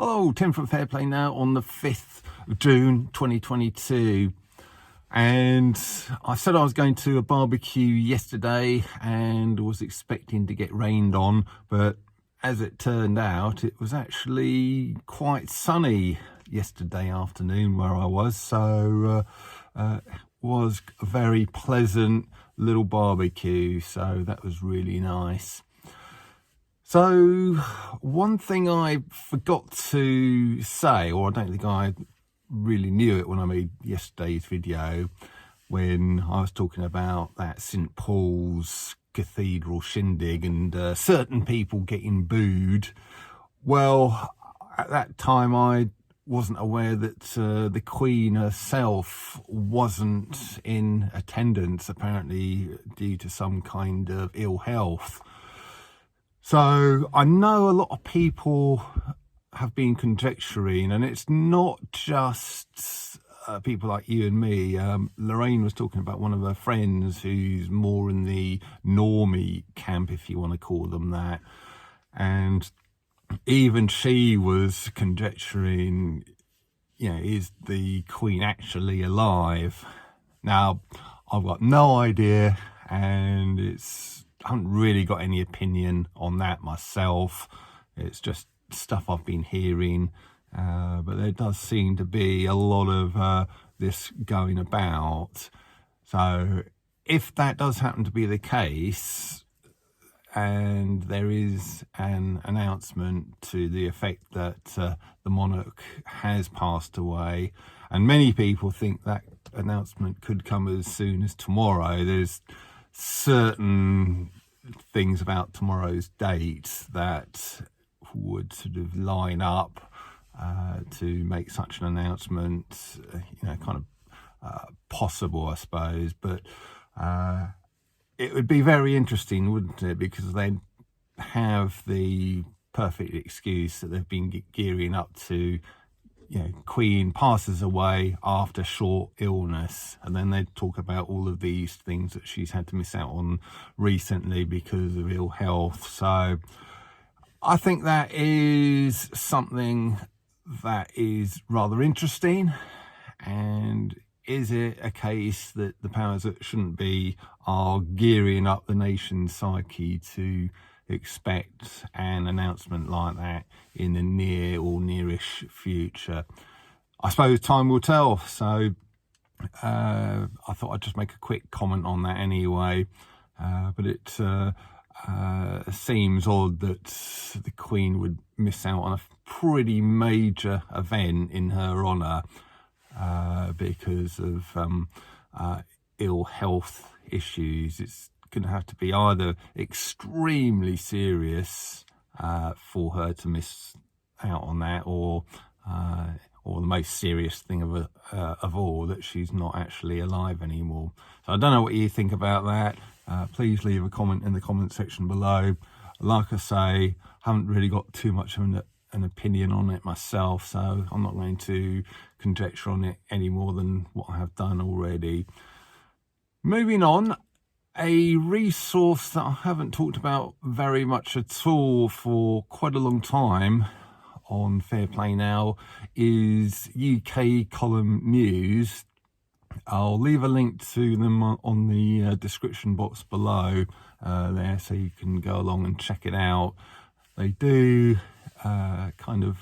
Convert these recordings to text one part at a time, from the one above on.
Hello, Tim from Fair Play now on the 5th of June 2022. And I said I was going to a barbecue yesterday and was expecting to get rained on, but as it turned out, it was actually quite sunny yesterday afternoon where I was. So it was a very pleasant little barbecue. So that was really nice. So one thing I forgot to say, or I don't think I really knew it when I made yesterday's video, when I was talking about that St. Paul's Cathedral shindig and certain people getting booed. Well, at that time I wasn't aware that the Queen herself wasn't in attendance, apparently due to some kind of ill health. So I know a lot of people have been conjecturing, and it's not just people like you and me. Lorraine was talking about one of her friends who's more in the normie camp, if you want to call them that. And even she was conjecturing, is the Queen actually alive? Now, I've got no idea, and I haven't really got any opinion on that myself. It's just stuff I've been hearing, but there does seem to be a lot of this going about. So if that does happen to be the case, and there is an announcement to the effect that the monarch has passed away, and many people think that announcement could come as soon as tomorrow. There's certain things about tomorrow's date that would sort of line up to make such an announcement, kind of possible, I suppose. But it would be very interesting, wouldn't it? Because they'd have the perfect excuse that they've been gearing up to, Queen passes away after short illness, and then they'd talk about all of these things that she's had to miss out on recently because of ill health. So I think that is something that is rather interesting. And is it a case that the powers that shouldn't be are gearing up the nation's psyche to expect an announcement like that in the near or nearish future? I suppose time will tell. So I thought I'd just make a quick comment on that anyway. But it seems odd that the Queen would miss out on a pretty major event in her honour because of ill health issues. It's going to have to be either extremely serious for her to miss out on that, or the most serious thing of all, that she's not actually alive anymore. So I don't know what you think about that. Please leave a comment in the comment section below. Like I say, haven't really got too much of an opinion on it myself, so I'm not going to conjecture on it any more than what I have done already. Moving on, a resource that I haven't talked about very much at all for quite a long time on Fair Play Now is UK Column News. I'll leave a link to them on the description box below there, so you can go along and check it out. They do kind of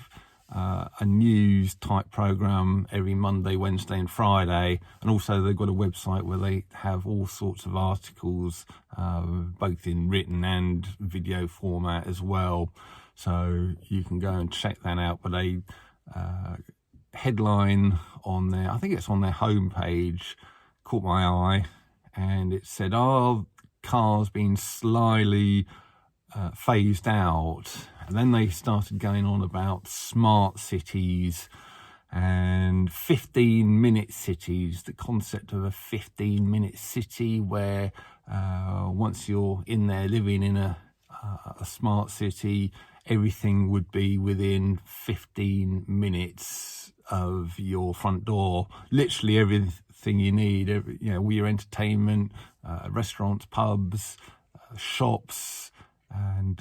a news type program every Monday, Wednesday and Friday, and also they've got a website where they have all sorts of articles both in written and video format as well, so you can go and check that out. But a headline on there, I think it's on their homepage, caught my eye, and it said, cars being slyly phased out. And then they started going on about smart cities and 15-minute cities, the concept of a 15-minute city where once you're in there living in a smart city, everything would be within 15 minutes of your front door. Literally everything you need, all your entertainment, restaurants, pubs, shops, and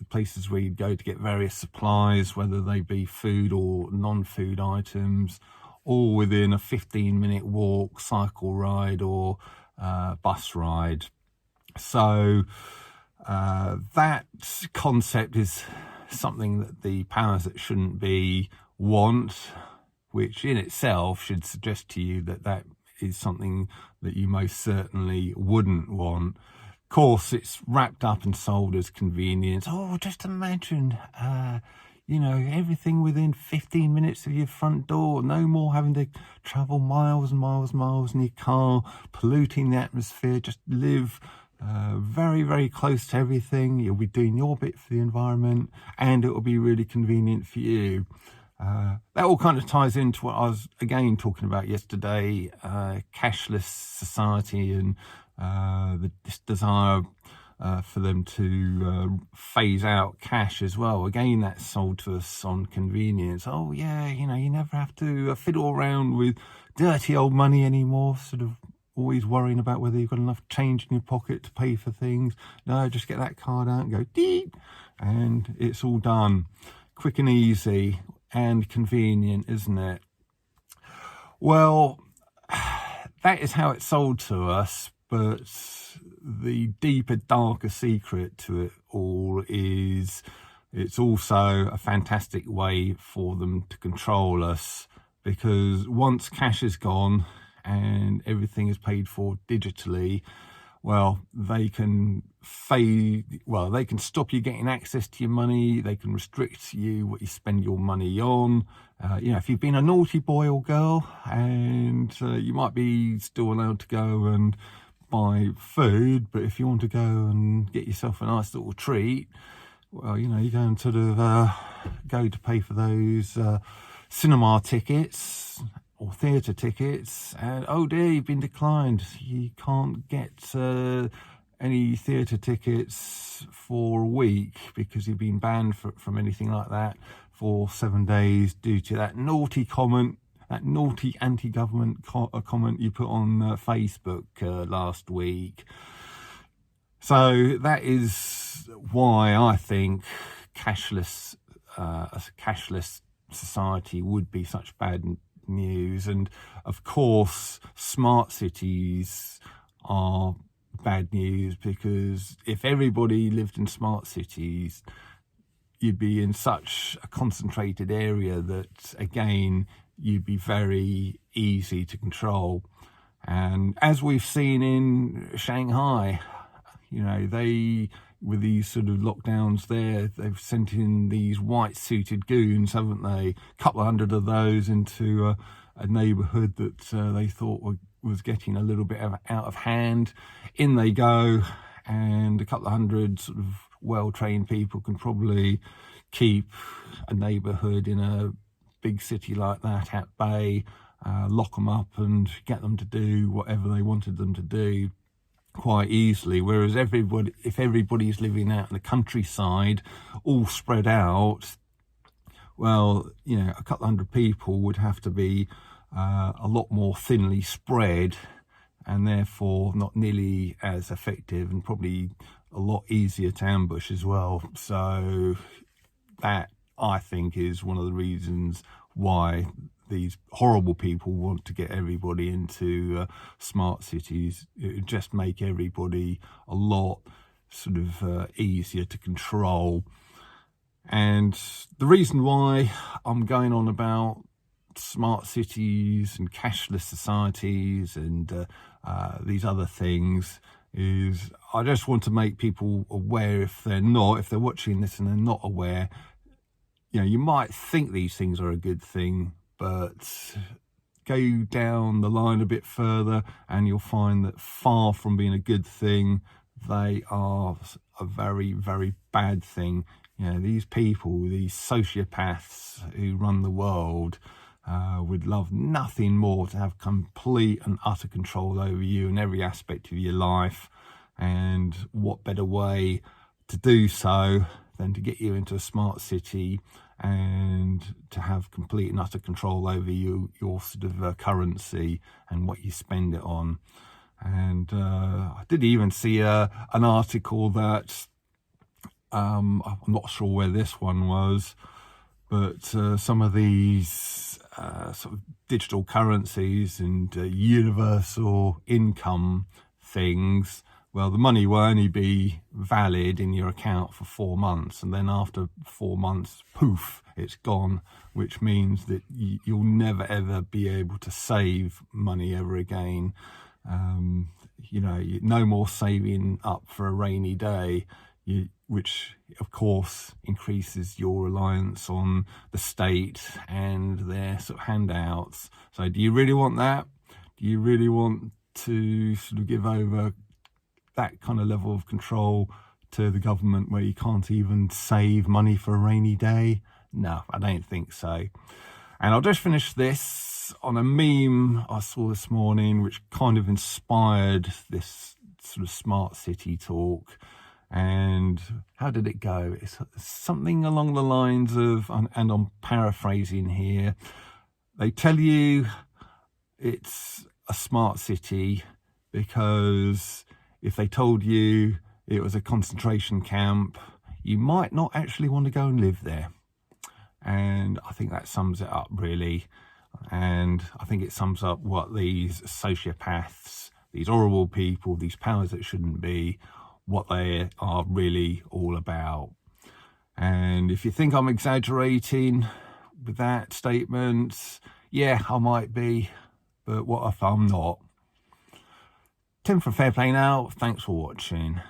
places where you'd go to get various supplies, whether they be food or non-food items, all within a 15-minute walk, cycle ride, or bus ride. So that concept is something that the powers that shouldn't be want, which in itself should suggest to you that that is something that you most certainly wouldn't want. Of course, it's wrapped up and sold as convenience. Oh, just imagine, everything within 15 minutes of your front door. No more having to travel miles and miles and miles in your car, polluting the atmosphere. Just live very, very close to everything. You'll be doing your bit for the environment, and it will be really convenient for you. That all kind of ties into what I was again talking about yesterday, cashless society, and this desire for them to phase out cash as well. Again, that's sold to us on convenience. Oh yeah, you never have to fiddle around with dirty old money anymore, sort of always worrying about whether you've got enough change in your pocket to pay for things. No, just get that card out and go deep, and it's all done. Quick and easy and convenient, isn't it? Well, that is how it's sold to us, but the deeper, darker secret to it all is it's also a fantastic way for them to control us, because once cash is gone and everything is paid for digitally, well, they can stop you getting access to your money. They can restrict you what you spend your money on. If you've been a naughty boy or girl, and you might be still allowed to go and buy food, but if you want to go and get yourself a nice little treat, well, you go and sort of go to pay for those cinema tickets or theatre tickets, and oh dear, you've been declined. You can't get any theatre tickets for a week because you've been banned from anything like that for 7 days due to that naughty comment, that naughty anti-government comment you put on Facebook last week. So that is why I think a cashless society would be such bad news. And of course, smart cities are bad news, because if everybody lived in smart cities, you'd be in such a concentrated area that, again, you'd be very easy to control. And as we've seen in Shanghai, with these sort of lockdowns there, they've sent in these white suited goons, haven't they? A couple of hundred of those into a neighbourhood that they thought was getting a little bit out of hand. In they go, and a couple of hundred sort of well-trained people can probably keep a neighbourhood in a big city like that at bay, lock them up and get them to do whatever they wanted them to do quite easily. Whereas if everybody's living out in the countryside, all spread out, well, a couple hundred people would have to be a lot more thinly spread, and therefore not nearly as effective, and probably a lot easier to ambush as well. So that, I think, is one of the reasons why these horrible people want to get everybody into smart cities. It would just make everybody a lot sort of easier to control. And the reason why I'm going on about smart cities and cashless societies and these other things is I just want to make people aware, if they're watching this and they're not aware. You might think these things are a good thing, but go down the line a bit further and you'll find that far from being a good thing, they are a very, very bad thing. These people, these sociopaths who run the world, would love nothing more to have complete and utter control over you in every aspect of your life. And what better way to do so than to get you into a smart city and to have complete and utter control over your sort of currency and what you spend it on. And I did even see an article that I'm not sure where this one was, but some of these sort of digital currencies and universal income things, well, the money will only be valid in your account for 4 months, and then after 4 months, poof, it's gone, which means that you'll never ever be able to save money ever again. No more saving up for a rainy day, which of course increases your reliance on the state and their sort of handouts. So do you really want that? Do you really want to sort of give over that kind of level of control to the government where you can't even save money for a rainy day? No, I don't think so. And I'll just finish this on a meme I saw this morning, which kind of inspired this sort of smart city talk. And how did it go? It's something along the lines of, and I'm paraphrasing here, they tell you it's a smart city because if they told you it was a concentration camp, you might not actually want to go and live there. And I think that sums it up, really. And I think it sums up what these sociopaths, these horrible people, these powers that shouldn't be, what they are really all about. And if you think I'm exaggerating with that statement, yeah, I might be, but what if I'm not? Tim from Fair Play Now, thanks for watching.